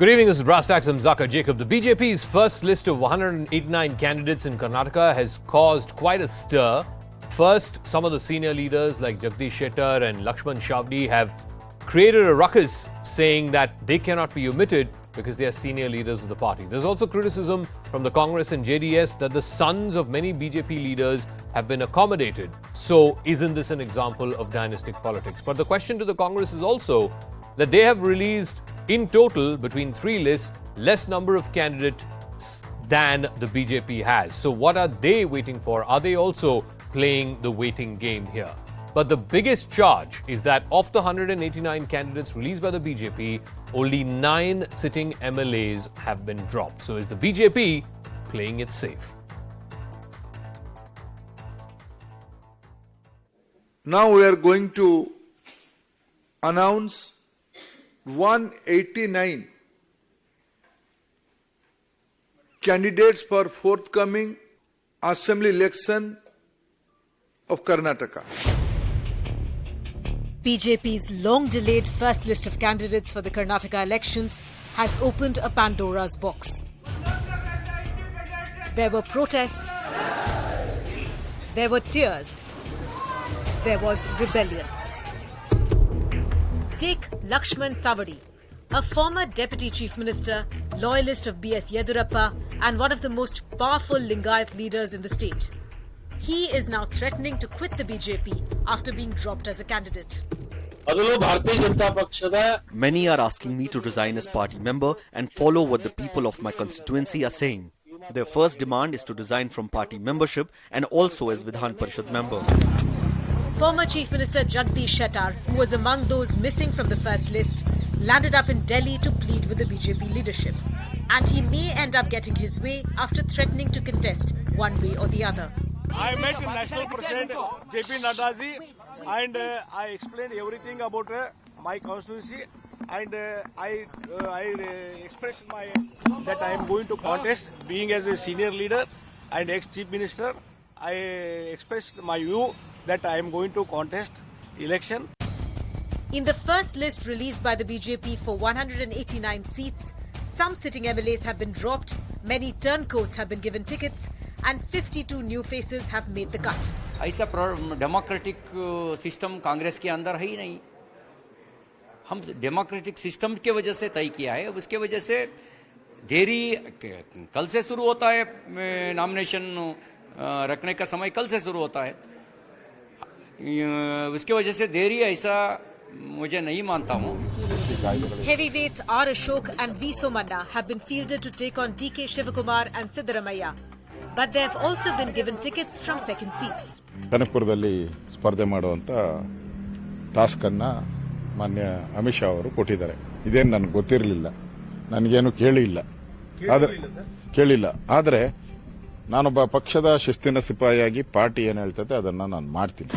Good evening, this is Brass Tacks. I'm Zaka Jacob. The BJP's first list of 189 candidates in Karnataka has caused quite a stir. First, some of the senior leaders like Jagdish Shettar and Lakshman Shavdi have created a ruckus saying that they cannot be omitted because they are senior leaders of the party. There's also criticism from the Congress and JDS that the sons of many BJP leaders have been accommodated. So isn't this an example of dynastic politics? But the question to the Congress is also that they have released in total between three lists less number of candidates than the BJP has. So what are they waiting for? Are they also playing the waiting game here? But the biggest charge is that of the 189 candidates released by the BJP, only 9 sitting MLAs have been dropped. So is the BJP playing it safe? Now we are going to announce 189 candidates for forthcoming assembly election of Karnataka. BJP's long-delayed first list of candidates for the Karnataka elections has opened a Pandora's box. There were protests, there were tears, there was rebellion. Take Lakshman Shavdi, a former Deputy Chief Minister, loyalist of B.S. Yedurappa and one of the most powerful Lingayat leaders in the state. He is now threatening to quit the BJP after being dropped as a candidate. Many are asking me to resign as party member and follow what the people of my constituency are saying. Their first demand is to resign from party membership and also as Vidhan Parishad member. Former Chief Minister Jagdish Shettar, who was among those missing from the first list, landed up in Delhi to plead with the BJP leadership. And he may end up getting his way after threatening to contest one way or the other. I met National President JP Naddaji and I explained everything about my constituency and I expressed that I am going to contest being as a senior leader and ex-chief minister. I expressed my view that I am going to contest election. In the first list released by the BJP for 189 seats, some sitting MLAs have been dropped, many turncoats have been given tickets, and 52 new faces have made the cut. ऐसा democratic system Congress के अंदर है ही नहीं. हम democratic system के वजह से तय किया है. उसके वजह से देरी कल से शुरू होता है. नॉमिनेशन रखने का समय कल से शुरू होता है. उसके वजह से देरी ऐसा मुझे नहीं मानता हूँ. Heavyweights R. Ashok and V. Somanna have been fielded to take on DK Shivakumar and Siddaramaiah. But they have also been given tickets from second seats. ಕನಕಪುರದಲ್ಲಿ ಸ್ಪರ್ಧೆ ಮಾಡುವಂತ ಟಾಸ್ಕ್ ಅನ್ನ ಮಾನ್ಯ ಅಮಿತ್ ಶಾ ಅವರು ಕೊಟ್ಟಿದ್ದಾರೆ. ಇದೇನು ನನಗೆ ಗೊತ್ತಿರಲಿಲ್ಲ, ನನಗೇನು ಕೇಳಿಲ್ಲ. ಆದರೆ ನಾನೊಬ್ಬ ಪಕ್ಷದ ಶಿಸ್ತಿನ ಸಿಪಾಯಿಯಾಗಿ ಪಾರ್ಟಿ ಏನು ಹೇಳ್ತದೆ ಅದನ್ನ ನಾನು ಮಾಡ್ತೀನಿ.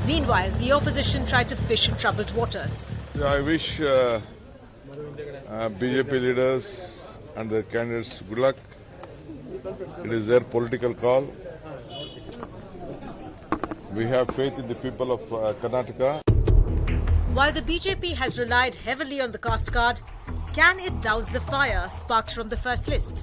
Meanwhile, the opposition tried to fish in troubled waters. I wish BJP leaders and their candidates good luck. It is their political call. We have faith in the people of Karnataka. While the BJP has relied heavily on the caste card, can it douse the fire sparked from the first list?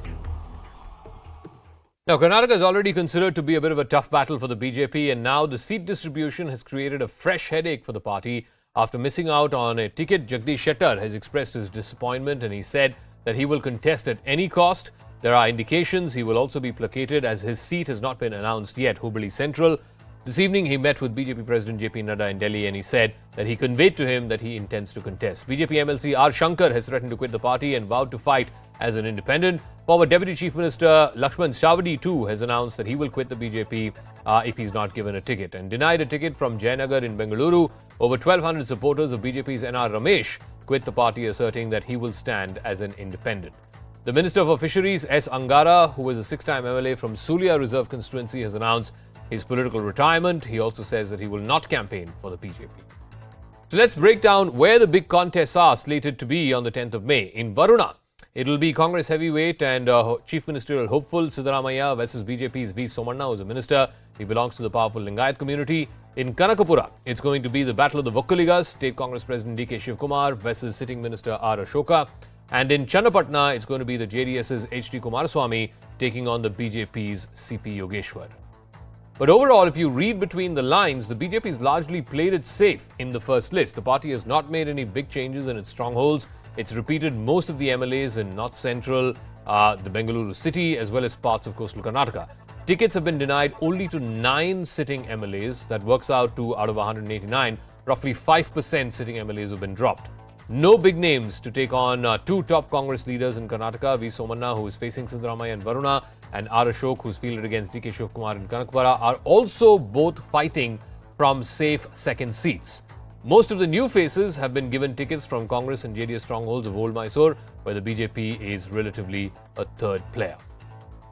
Now, Karnataka is already considered to be a bit of a tough battle for the BJP, and now the seat distribution has created a fresh headache for the party. After missing out on a ticket, Jagdish Shettar has expressed his disappointment and he said that he will contest at any cost. There are indications he will also be placated as his seat has not been announced yet, Hubballi Central. This evening, he met with BJP President JP Nadda in Delhi and he said that he conveyed to him that he intends to contest. BJP MLC R. Shankar has threatened to quit the party and vowed to fight as an independent. Former Deputy Chief Minister Lakshman Shavdi too has announced that he will quit the BJP if he's not given a ticket and denied a ticket from Jayanagar in Bengaluru. Over 1,200 supporters of BJP's N.R. Ramesh quit the party, asserting that he will stand as an independent. The Minister for Fisheries S. Angara, who is a 6-time MLA from Surya Reserve constituency, has announced his political retirement. He also says that he will not campaign for the BJP. So let's break down where the big contests are slated to be on the 10th of May. In Varuna, it will be Congress heavyweight and Chief Ministerial hopeful Siddaramaiah versus BJP's V. Somanna, who is a minister. He belongs to the powerful Lingayat community. In Kanakapura, it's going to be the battle of the Vokkaligas. State Congress President DK Shivkumar versus sitting Minister R. Ashoka. And in Channapatna, it's going to be the JDS's H.D. Kumaraswamy taking on the BJP's C.P. Yogeshwar. But overall, if you read between the lines, the BJP has largely played it safe in the first list. The party has not made any big changes in its strongholds. It's repeated most of the MLAs in North Central, the Bengaluru city, as well as parts of coastal Karnataka. Tickets have been denied only to 9 sitting MLAs. That works out to, out of 189, roughly 5% sitting MLAs have been dropped. No big names to take on two top Congress leaders in Karnataka, V. Somanna, who is facing Siddaramaiah and Varuna, and R. Ashok, who's fielded against D.K. Shivkumar in Kanakapura, are also both fighting from safe second seats. Most of the new faces have been given tickets from Congress and JDS strongholds of Old Mysore, where the BJP is relatively a third player.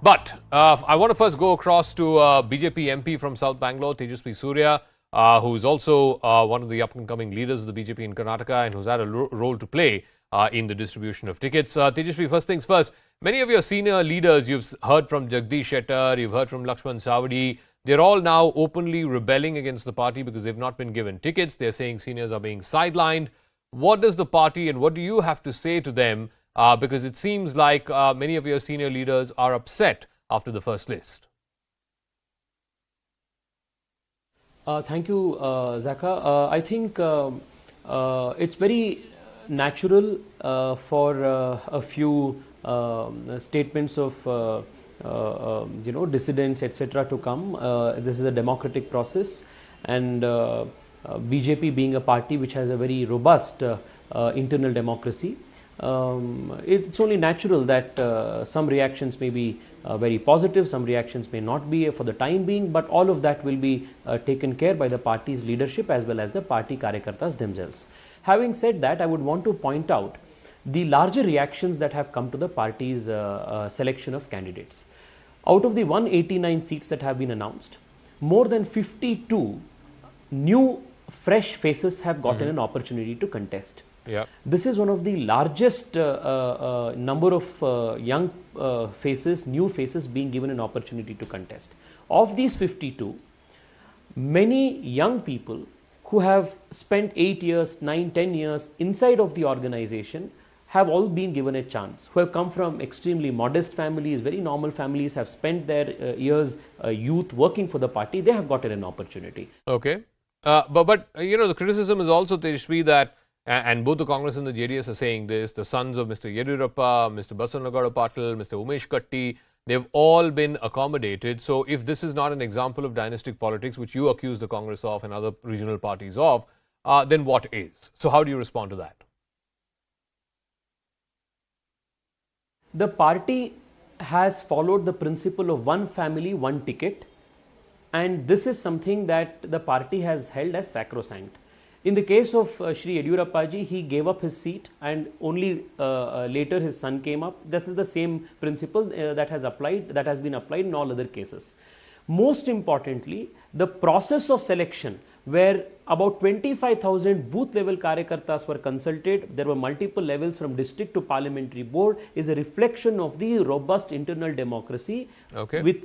But I want to first go across to BJP MP from South Bangalore, Tejasvi Surya, who is also one of the up-and-coming leaders of the BJP in Karnataka and who's had a role to play in the distribution of tickets. Tejasvi, first things first, many of your senior leaders, you've heard from Jagdish Shettar, you've heard from Lakshman Savadi, they're all now openly rebelling against the party because they've not been given tickets. They're saying seniors are being sidelined. What does the party and what do you have to say to them? Because it seems like many of your senior leaders are upset after the first list. Thank you, Zaka. I think it's very natural for a few statements of dissidents, etc., to come. This is a democratic process, and BJP being a party which has a very robust internal democracy, it's only natural that some reactions may be very positive, some reactions may not be for the time being, but all of that will be taken care by the party's leadership as well as the party karyakartas themselves. Having said that, I would want to point out the larger reactions that have come to the party's selection of candidates. Out of the 189 seats that have been announced, more than 52 new fresh faces have gotten an opportunity to contest. Yeah. This is one of the largest number of young faces, new faces being given an opportunity to contest. Of these 52, many young people who have spent 8 years, 9, 10 years inside of the organization have all been given a chance, who have come from extremely modest families, very normal families, have spent their years, youth working for the party. They have gotten an opportunity. Okay. But the criticism is also, Tejasvi, that and both the Congress and the JDS are saying this, the sons of Mr. Yediyurappa, Mr. Basanagowda Patil, Mr. Umesh Katti, they've all been accommodated. So if this is not an example of dynastic politics, which you accuse the Congress of and other regional parties of, then what is? So how do you respond to that? The party has followed the principle of one family, one ticket, and this is something that the party has held as sacrosanct. In the case of Shri Yediyurappa ji, he gave up his seat and only later his son came up. That is the same principle that has been applied in all other cases. Most importantly, the process of selection, where about 25,000 booth level karyakartas were consulted, there were multiple levels from district to parliamentary board, is a reflection of the robust internal democracy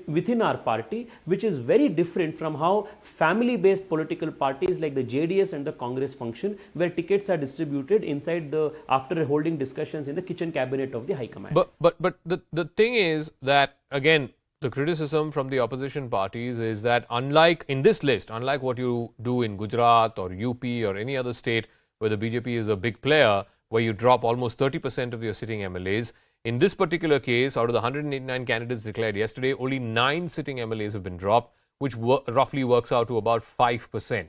within our party, which is very different from how family based political parties like the JDS and the Congress function, where tickets are distributed inside after holding discussions in the kitchen cabinet of the High Command. But the thing is that, again, the criticism from the opposition parties is that unlike in this list, unlike what you do in Gujarat or UP or any other state where the BJP is a big player, where you drop almost 30% of your sitting MLAs, in this particular case, out of the 189 candidates declared yesterday, only 9 sitting MLAs have been dropped, which roughly works out to about 5%.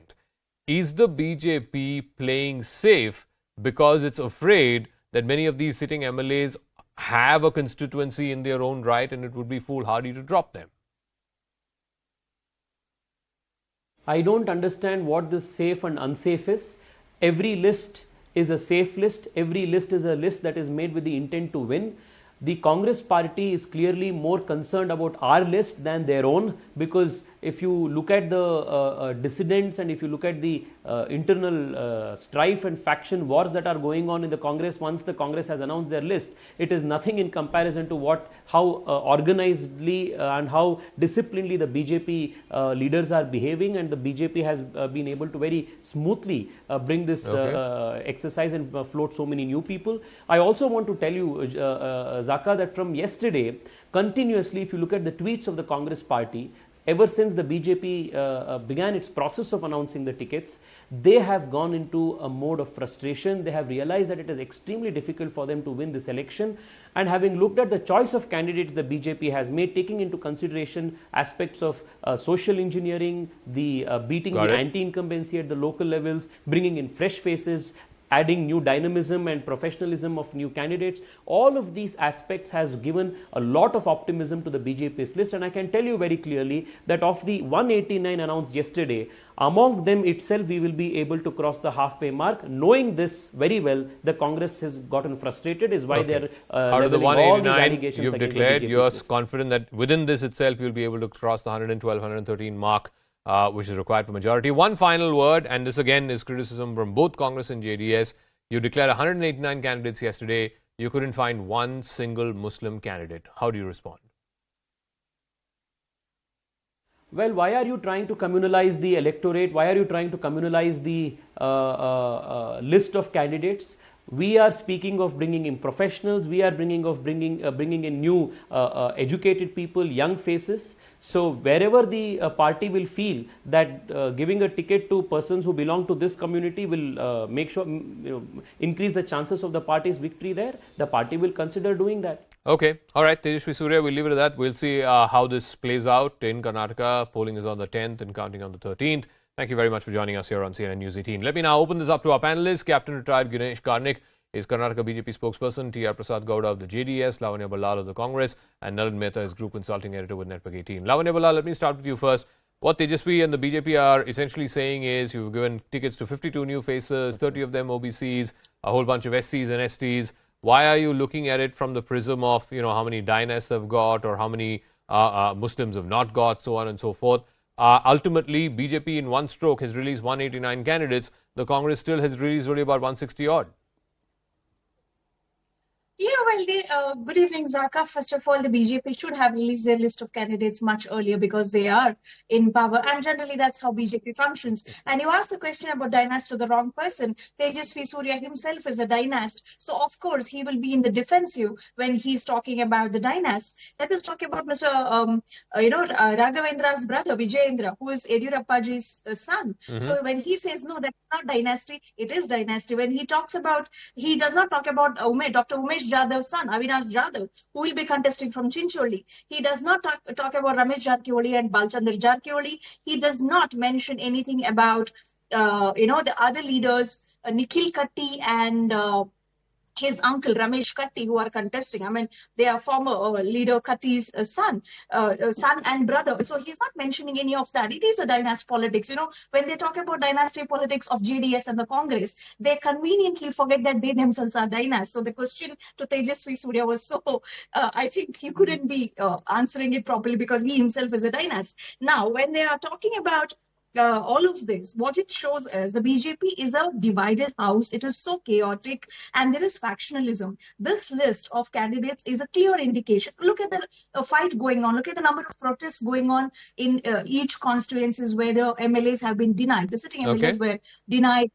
Is the BJP playing safe because it's afraid that many of these sitting MLAs have a constituency in their own right and it would be foolhardy to drop them? I don't understand what this safe and unsafe is. Every list is a safe list. Every list is a list that is made with the intent to win. The Congress party is clearly more concerned about our list than their own, because if you look at the dissidents and if you look at the internal strife and faction wars that are going on in the Congress once the Congress has announced their list, it is nothing in comparison to how organizedly and how disciplinedly the BJP leaders are behaving, and the BJP has been able to very smoothly bring this exercise and float so many new people. I also want to tell you, Zaka, that from yesterday, continuously, if you look at the tweets of the Congress party, ever since the BJP began its process of announcing the tickets, they have gone into a mode of frustration. They have realized that it is extremely difficult for them to win this election. And having looked at the choice of candidates the BJP has made, taking into consideration aspects of social engineering, the beating the anti-incumbency at the local levels, bringing in fresh faces, adding new dynamism and professionalism of new candidates, all of these aspects has given a lot of optimism to the BJP's list. And I can tell you very clearly that of the 189 announced yesterday, among them itself we will be able to cross the halfway mark. Knowing this very well, the Congress has gotten frustrated, is why they're out of the 189 you've declared, you're list. confident that within this itself you'll be able to cross the 112, 113 mark, which is required for majority. One final word, and this again is criticism from both Congress and JDS. You declared 189 candidates yesterday. You couldn't find one single Muslim candidate. How do you respond? Well, why are you trying to communalize the electorate? Why are you trying to communalize the list of candidates? We are speaking of bringing in professionals. We are bringing in new educated people, young faces. So wherever the party will feel that giving a ticket to persons who belong to this community will make sure, increase the chances of the party's victory there, the party will consider doing that. Okay. All right. Tejasvi Surya, we'll leave it at that. We'll see how this plays out in Karnataka. Polling is on the 10th and counting on the 13th. Thank you very much for joining us here on CNN News 18. Let me now open this up to our panelists. Captain Retired Ganesh Karnik is Karnataka BJP spokesperson, TR Gowda of the JDS, Lavanya Ballal of the Congress, and Nalin Mehta is Group Consulting Editor with Network 18. Lavanya Ballal, let me start with you first. What Tejasvi and the BJP are essentially saying is you've given tickets to 52 new faces, 30 of them OBCs, a whole bunch of SCs and STs. Why are you looking at it from the prism of, how many dynasts have got or how many Muslims have not got, so on and so forth? Ultimately, BJP in one stroke has released 189 candidates. The Congress still has released only about 160 odd. Yeah, well, good evening, Zaka. First of all, the BJP should have released their list of candidates much earlier because they are in power, and generally that's how BJP functions. And you asked the question about dynast to the wrong person. Tejasvi Surya himself is a dynast, so of course he will be in the defensive when he's talking about the dynast. Let us talk about Mr. Raghavendra's brother Vijayendra, who is Yediyurappaji's son. So when he says no, that's not dynasty, it is dynasty. When he talks about, he does not talk about Dr. Umesh Jadhav's son, Avinash Jadhav, who will be contesting from Chincholi. He does not talk about Ramesh Jarkioli and Balchandar Jarkioli. He does not mention anything about, the other leaders, Nikhil Katti and his uncle Ramesh Katti, who are contesting. I mean, they are former leader Katti's son and brother. So he's not mentioning any of that. It is a dynasty politics. When they talk about dynasty politics of JDS and the Congress, they conveniently forget that they themselves are dynasts. So the question to Tejasvi Surya was so, I think he couldn't be answering it properly because he himself is a dynast. Now, when they are talking about all of this, what it shows is the BJP is a divided house. It is so chaotic and there is factionalism. This list of candidates is a clear indication. Look at the fight going on. Look at the number of protests going on in each constituencies where the MLAs have been denied. The sitting MLAs were denied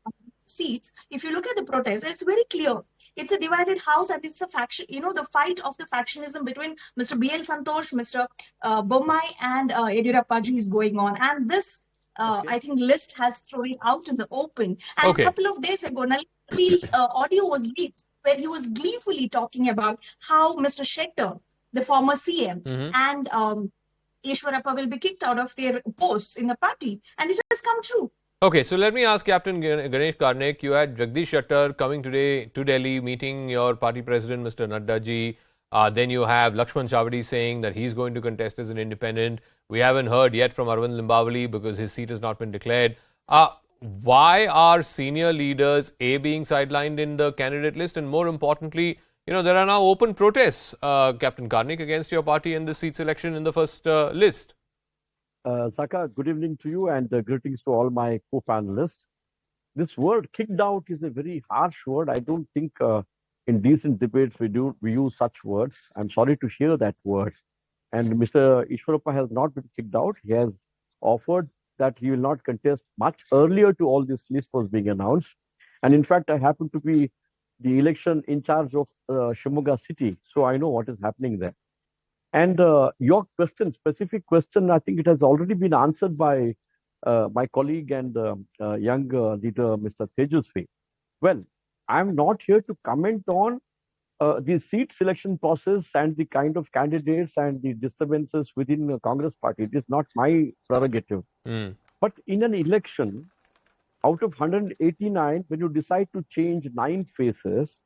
seats. If you look at the protests, it's very clear. It's a divided house and it's a faction, the fight of the factionism between Mr. B.L. Santosh, Mr. Bommai and Yediyurappaji is going on. And this I think list has thrown it out in the open. And a couple of days ago, Nalin Patil's audio was leaked where he was gleefully talking about how Mr. Shettar, the former CM, and Ishwarappa will be kicked out of their posts in the party. And it has come true. Okay, so let me ask Captain Ganesh Karnik. You had Jagdish Shettar coming today to Delhi, meeting your party president, Mr. Nadda ji. Then you have Lakshman Chavadi saying that he's going to contest as an independent. We haven't heard yet from Arvind Limbavali because his seat has not been declared. Why are senior leaders being sidelined in the candidate list? And more importantly, there are now open protests, Captain Karnik, against your party in the seat selection in the first list. Saka, good evening to you and greetings to all my co-panelists. This word "kicked out" is a very harsh word. I don't think in decent debates we use such words. I'm sorry to hear that word. And Mr. Ishwarappa has not been kicked out. He has offered that he will not contest much earlier to all this list was being announced. And in fact, I happen to be the election in charge of Shimoga city, so I know what is happening there. And your question, specific question, I think it has already been answered by my colleague and young leader, Mr. Tejasvi. Well, I'm not here to comment on the seat selection process and the kind of candidates and the disturbances within the Congress party. It is not my prerogative. But in an election, out of 189, when you decide to change 9 faces,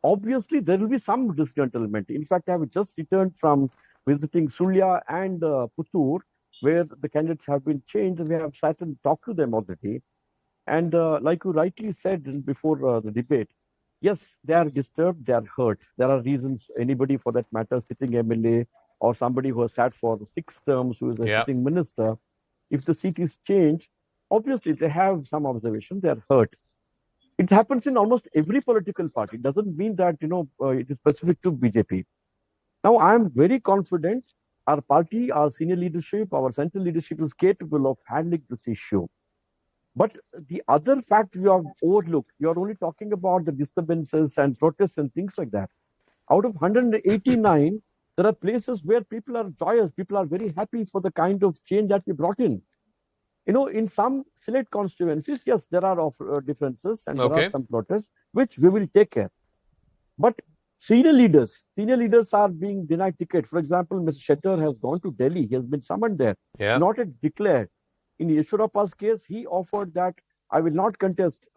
obviously there will be some disgruntlement. In fact, I have just returned from visiting Surya and Puttur, where the candidates have been changed, and we have sat and talked to them already. And like you rightly said before the debate, yes, they are disturbed, they are hurt. There are reasons, anybody for that matter, sitting MLA or somebody who has sat for 6 terms, who is a sitting minister, if the seat is changed, obviously they have some observation, they are hurt. It happens in almost every political party. It doesn't mean that, it is specific to BJP. Now, I am very confident our party, our senior leadership, our central leadership is capable of handling this issue. But the other fact you have overlooked, you are only talking about the disturbances and protests and things like that. Out of 189, there are places where people are joyous, people are very happy for the kind of change that we brought in. In some select constituencies, yes, there are differences and there are some protests, which we will take care. But senior leaders are being denied ticket. For example, Mr. Shettar has gone to Delhi. He has been summoned there, not yet declared. In Yeshwarappa's case, he offered that I will not contest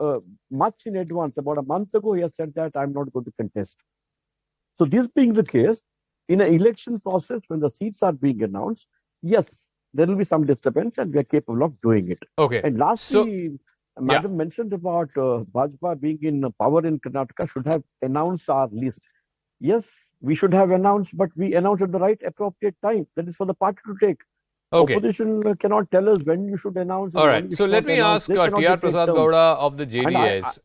much in advance. About a month ago, he has said that I'm not going to contest. So this being the case, in an election process, when the seats are being announced, yes, there will be some disturbance and we are capable of doing it. Okay. And lastly, Madam mentioned about Bajpa being in power in Karnataka, should have announced our list. Yes, we should have announced, but we announced at the right appropriate time. That is for the party to take. Okay. Opposition cannot tell us when you should announce. All right. So let me ask T.R. Prasad Gowda of the JDS.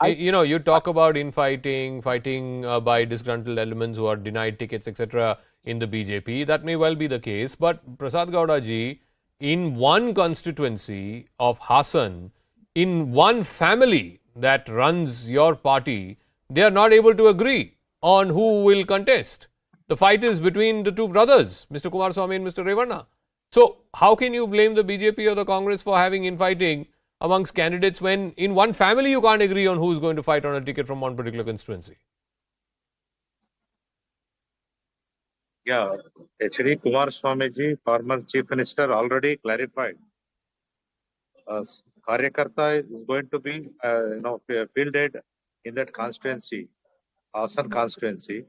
You talk about infighting, fighting by disgruntled elements who are denied tickets, etc. in the BJP. That may well be the case. But Prasad Gowda ji, in one constituency of Hassan, in one family that runs your party, they are not able to agree on who will contest. The fight is between the two brothers, Mr. Kumaraswamy and Mr. Revanna. So, how can you blame the BJP or the Congress for having infighting amongst candidates when in one family you can't agree on who is going to fight on a ticket from one particular constituency? Yeah, actually, Kumaraswamy ji, former Chief Minister, already clarified. Karyakarta is going to be, fielded in that constituency, Hassan constituency,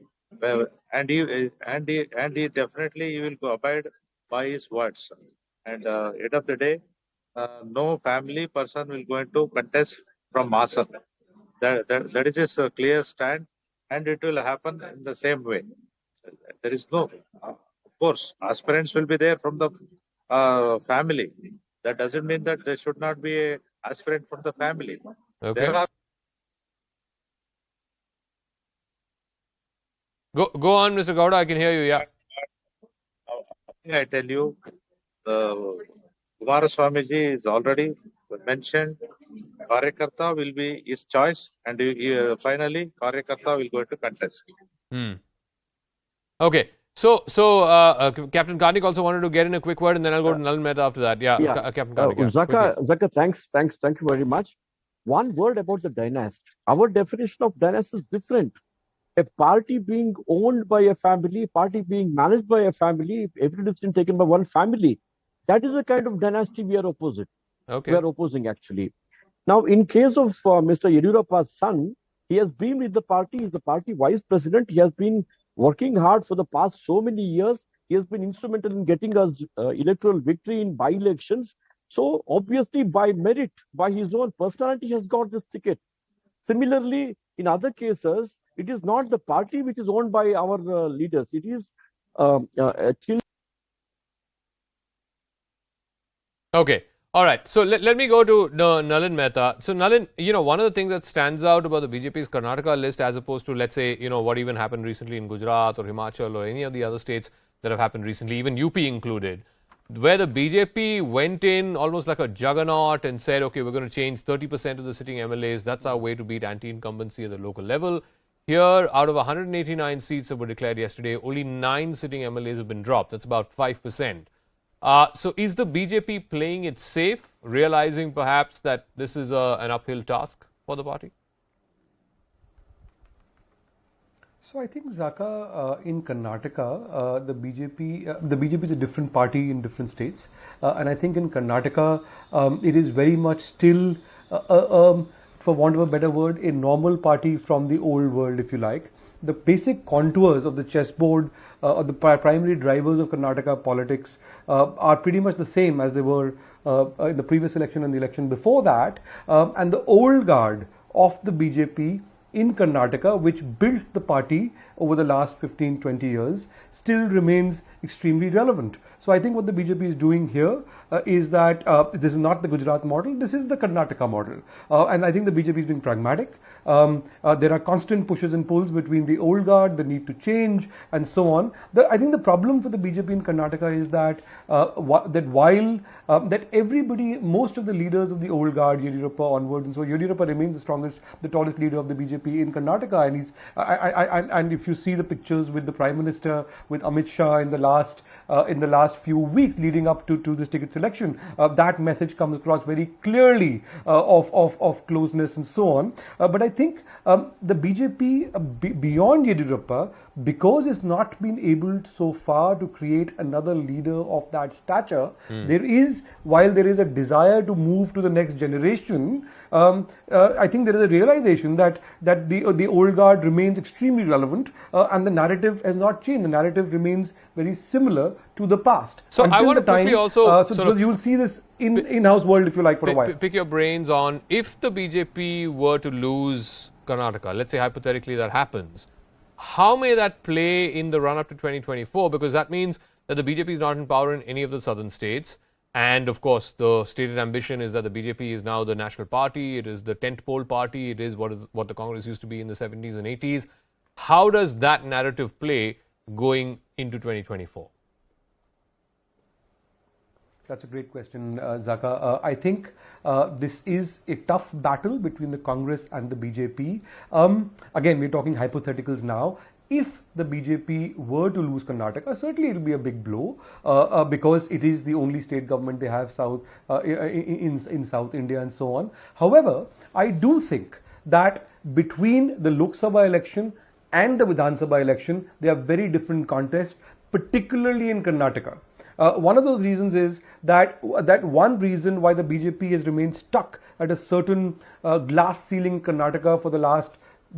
and he definitely will abide by his words. And end of the day, no family person will going to contest from Hassan. That is just a clear stand, and it will happen in the same way. There is no, of course, aspirants will be there from the family. That doesn't mean that there should not be an aspirant from the family. Okay. There are Go on, Mr. Gowda, I can hear you, yeah. I tell you, Kumaraswamy ji is already mentioned, Karyakarta will be his choice, and finally, Karyakarta will go to contest. Okay. So Captain Karnik also wanted to get in a quick word, and then I'll go to Nalin Mehta after that. Captain Karnik. Zaka, thanks. Thank you very much. One word about the dynasty. Our definition of dynasty is different. A party being owned by a family, party being managed by a family, every decision taken by one family, that is a kind of dynasty we are opposing. Okay. We are opposing, actually. Now, in case of Mr. Yediyurappa's son, he has been with the party, he is the party vice president, he has been working hard for the past so many years, he has been instrumental in getting us electoral victory in by-elections. So, obviously, by merit, by his own personality, he has got this ticket. Similarly, in other cases, it is not the party which is owned by our leaders. It is Okay. All right. So let me go to Nalin Mehta. So Nalin, one of the things that stands out about the BJP's Karnataka list as opposed to, let's say, what even happened recently in Gujarat or Himachal or any of the other states that have happened recently, even UP included, where the BJP went in almost like a juggernaut and said, okay, we're going to change 30% of the sitting MLAs. That's our way to beat anti-incumbency at the local level. Here, out of 189 seats that were declared yesterday, only 9 sitting MLAs have been dropped. That's about 5%. So is the BJP playing it safe, realizing perhaps that this is an uphill task for the party? So I think, Zaka, in Karnataka, the BJP is a different party in different states, and I think in Karnataka it is very much still, for want of a better word, a normal party from the old world, if you like. The basic contours of the chessboard, or the primary drivers of Karnataka politics are pretty much the same as they were in the previous election and the election before that, and the old guard of the BJP in Karnataka, which built the party over the last 15-20 years, still remains extremely relevant. So I think what the BJP is doing here is that this is not the Gujarat model, this is the Karnataka model. And I think the BJP is being pragmatic. There are constant pushes and pulls between the old guard, the need to change, and so on. I think the problem for the BJP in Karnataka is that that everybody, most of the leaders of the old guard, Yediyurappa onwards, and so Yediyurappa remains the tallest leader of the BJP in Karnataka, and if you see the pictures with the Prime Minister, with Amit Shah in the last few weeks leading up to this ticket selection, that message comes across very clearly of closeness and so on. But I think the BJP beyond Yediyurappa, because it's not been able so far to create another leader of that stature, while there is a desire to move to the next generation, I think there is a realization that the old guard remains extremely relevant, and the narrative has not changed. The narrative remains very similar to the past. So I want to quickly also so you will see this in-house world, if you like, for a while. Pick your brains on, if the BJP were to lose Karnataka, let's say hypothetically that happens, how may that play in the run-up to 2024? Because that means that the BJP is not in power in any of the southern states. And of course, the stated ambition is that the BJP is now the national party. It is the tentpole party. It is what the Congress used to be in the 70s and 80s. How does that narrative play going into 2024? That's a great question, Zaka. I think this is a tough battle between the Congress and the BJP. Again, we're talking hypotheticals now. If the BJP were to lose Karnataka, certainly it will be a big blow because it is the only state government they have in South India and so on. However, I do think that between the Lok Sabha election and the Vidhan Sabha election, they are very different contests, particularly in Karnataka. One of those reasons is that one reason why the BJP has remained stuck at a certain glass ceiling in Karnataka for the last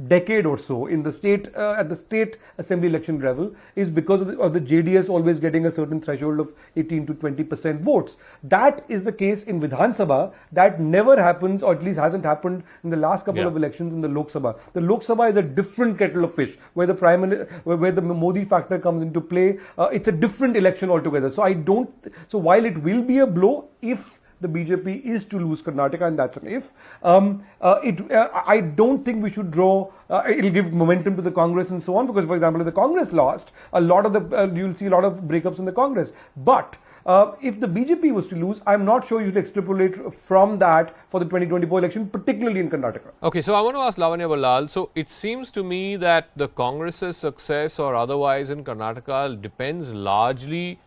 decade or so in the state at the state assembly election level is because of the JDS always getting a certain threshold of 18 to 20% votes. That is the case in Vidhan Sabha. That never happens, or at least hasn't happened in the last couple of elections in the Lok Sabha. The Lok Sabha is a different kettle of fish where the Modi factor comes into play. It's a different election altogether. So while it will be a blow if the BJP is to lose Karnataka, and that's an if. I don't think we should draw. It'll give momentum to the Congress and so on, because, for example, if the Congress lost, you'll see a lot of breakups in the Congress. But if the BJP was to lose, I'm not sure you should extrapolate from that for the 2024 election, particularly in Karnataka. Okay, so I want to ask Lavanya Ballal. So it seems to me that the Congress's success or otherwise in Karnataka depends largely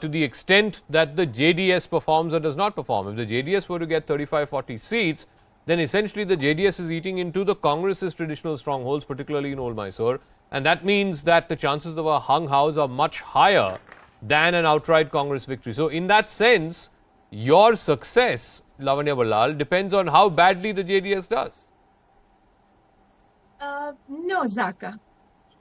to the extent that the JDS performs or does not perform. If the JDS were to get 35-40 seats, then essentially the JDS is eating into the Congress's traditional strongholds, particularly in Old Mysore. And that means that the chances of a hung house are much higher than an outright Congress victory. So in that sense, your success, Lavanya Ballal, depends on how badly the JDS does. No, Zaka.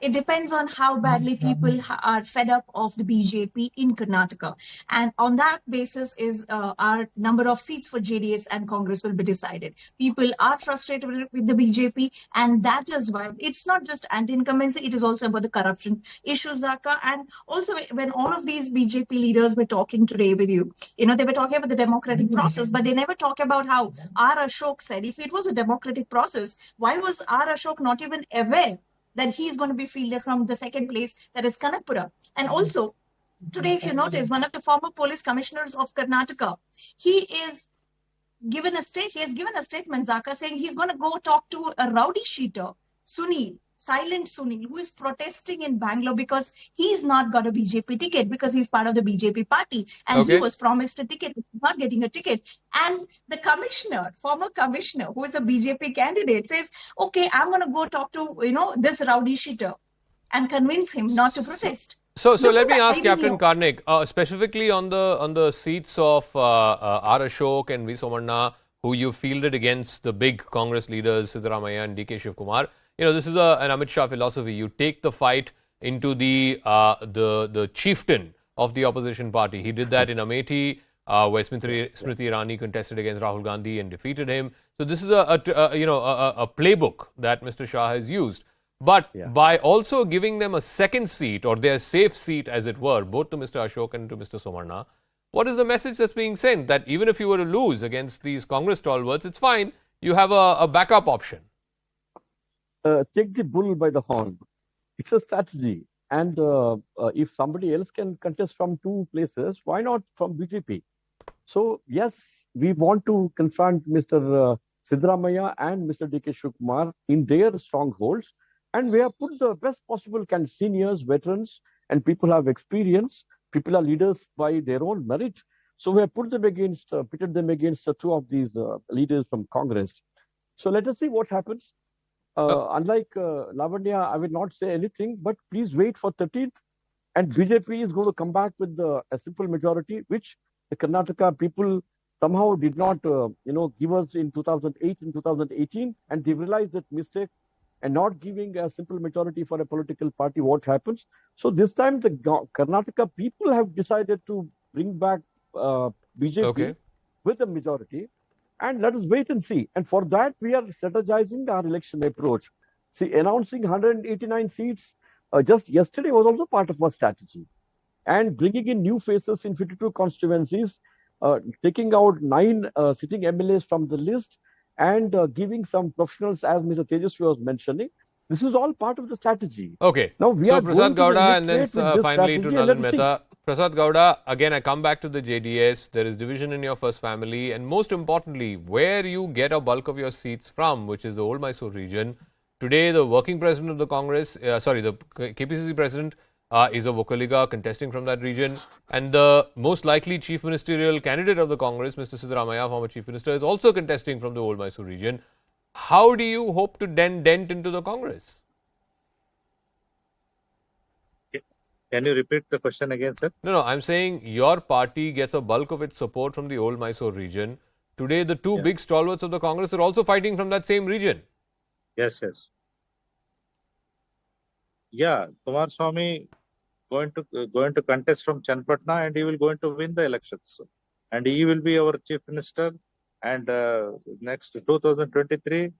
It depends on how badly people are fed up of the BJP in Karnataka. And on that basis is our number of seats for JDS and Congress will be decided. People are frustrated with the BJP, and that is why it's not just anti-incumbency, it is also about the corruption issue, Zaka. And also when all of these BJP leaders were talking today with you, they were talking about the democratic process, but they never talk about how R. Ashok said, if it was a democratic process, why was R. Ashok not even aware that he's going to be fielded from the second place, that is Kanakpura? And also, today, if you notice, one of the former police commissioners of Karnataka, he has given a statement, Zaka, saying he's going to go talk to a rowdy sheeter, Sunil, silent Sunil, who is protesting in Bangalore because he's not got a BJP ticket because he's part of the BJP party. And he was promised a ticket, not getting a ticket. And the commissioner, former commissioner, who is a BJP candidate, says, okay, I'm going to go talk to, this rowdy sheeter and convince him not to protest. So let me ask Captain Karnik, specifically on the seats of R. Ashok and V. Somanna, who you fielded against the big Congress leaders, Siddaramaiah and DK Shivkumar. This is an Amit Shah philosophy. You take the fight into the chieftain of the opposition party. He did that in Amethi, where Smriti Irani contested against Rahul Gandhi and defeated him. So this is a playbook that Mr. Shah has used. But by also giving them a second seat, or their safe seat, as it were, both to Mr. Ashok and to Mr. Somanna, what is the message that's being sent? That even if you were to lose against these Congress stalwarts, it's fine. You have a backup option. Take the bull by the horn. It's a strategy. And if somebody else can contest from two places, why not from BJP? So, yes, we want to confront Mr. Siddaramaiah and Mr. DK Shivkumar in their strongholds. And we have put the best possible seniors, veterans, and people have experience. People are leaders by their own merit. So we have pitted them against two of these leaders from Congress. So let us see what happens. Unlike Lavanya, I will not say anything, but please wait for 13th. And BJP is going to come back with a simple majority, which the Karnataka people somehow did not, give us in 2008 and 2018. And they realized that mistake and not giving a simple majority for a political party, what happens. So this time the Karnataka people have decided to bring back BJP with a majority. And let us wait and see. And for that, we are strategizing our election approach. See, announcing 189 seats just yesterday was also part of our strategy. And bringing in new faces in 52 constituencies, taking out 9 sitting MLAs from the list, and giving some professionals, as Mr. Tejasvi was mentioning. This is all part of the strategy. Okay. Now we so are Prasad Gowda and then finally to Nalan Mehta. Mehta. Prasad Gowda, again I come back to the JDS. There is division in your first family, and most importantly, where you get a bulk of your seats from, which is the old Mysore region. Today, the working president of the Congress, the KPCC president, is a Vocaliga contesting from that region, and the most likely chief ministerial candidate of the Congress, Mr. Siddaramaiah, former chief minister, is also contesting from the old Mysore region. How do you hope to dent into the Congress? Can you repeat the question again, sir? No, I'm saying your party gets a bulk of its support from the old Mysore region. Today, the two big stalwarts of the Congress are also fighting from that same region. Yes. Yeah, Kumaraswamy going to contest from Channapatna, and he will going to win the elections. And he will be our chief minister. And next 2023,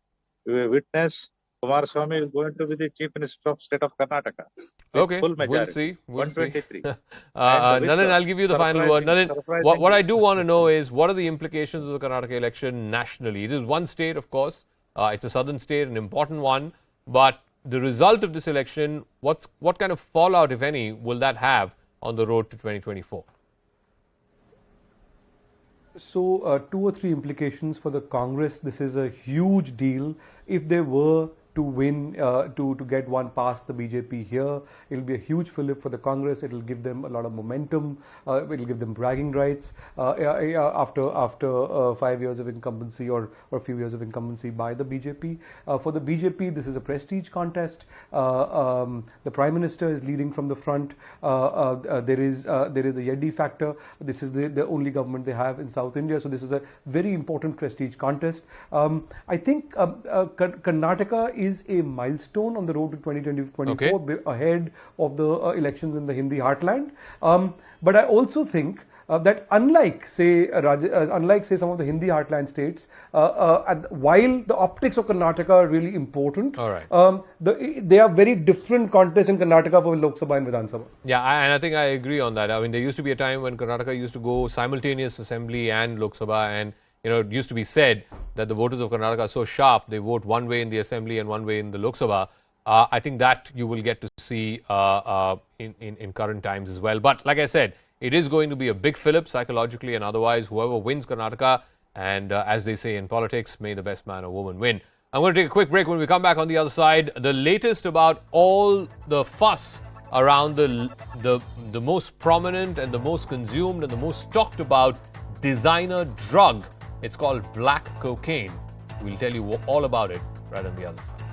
we witness Kumaraswamy is going to be the chief minister of state of Karnataka. Okay, full majority. We'll see. 123. Nalan, I'll give you the final word. Nalan, what I do want to know is, what are the implications of the Karnataka election nationally? It is one state, of course. It's a southern state, an important one. But the result of this election, what kind of fallout, if any, will that have on the road to 2024? So 2 or 3 implications for the Congress. This is a huge deal. If they were to win, to get one past the BJP here, it will be a huge fillip for the Congress. It will give them a lot of momentum. It will give them bragging rights after 5 years of incumbency or a few years of incumbency by the BJP. For the BJP, this is a prestige contest. The Prime Minister is leading from the front. There is the Yeddi factor. This is the only government they have in South India. So this is a very important prestige contest. I think Karnataka is a milestone on the road to 2024 ahead of the elections in the Hindi heartland. But I also think that unlike say some of the Hindi heartland states, while the optics of Karnataka are really important, they are very different contests in Karnataka for Lok Sabha and Vidhan Sabha. Yeah, and I think I agree on that. I mean, there used to be a time when Karnataka used to go simultaneous assembly and Lok Sabha, and it used to be said that the voters of Karnataka are so sharp, they vote one way in the assembly and one way in the Lok Sabha. I think that you will get to see in current times as well. But like I said, it is going to be a big fillip psychologically and otherwise. Whoever wins Karnataka, and as they say in politics, may the best man or woman win. I'm going to take a quick break. When we come back on the other side, the latest about all the fuss around the most prominent and the most consumed and the most talked about designer drug. It's called black cocaine. We'll tell you all about it right on the other side.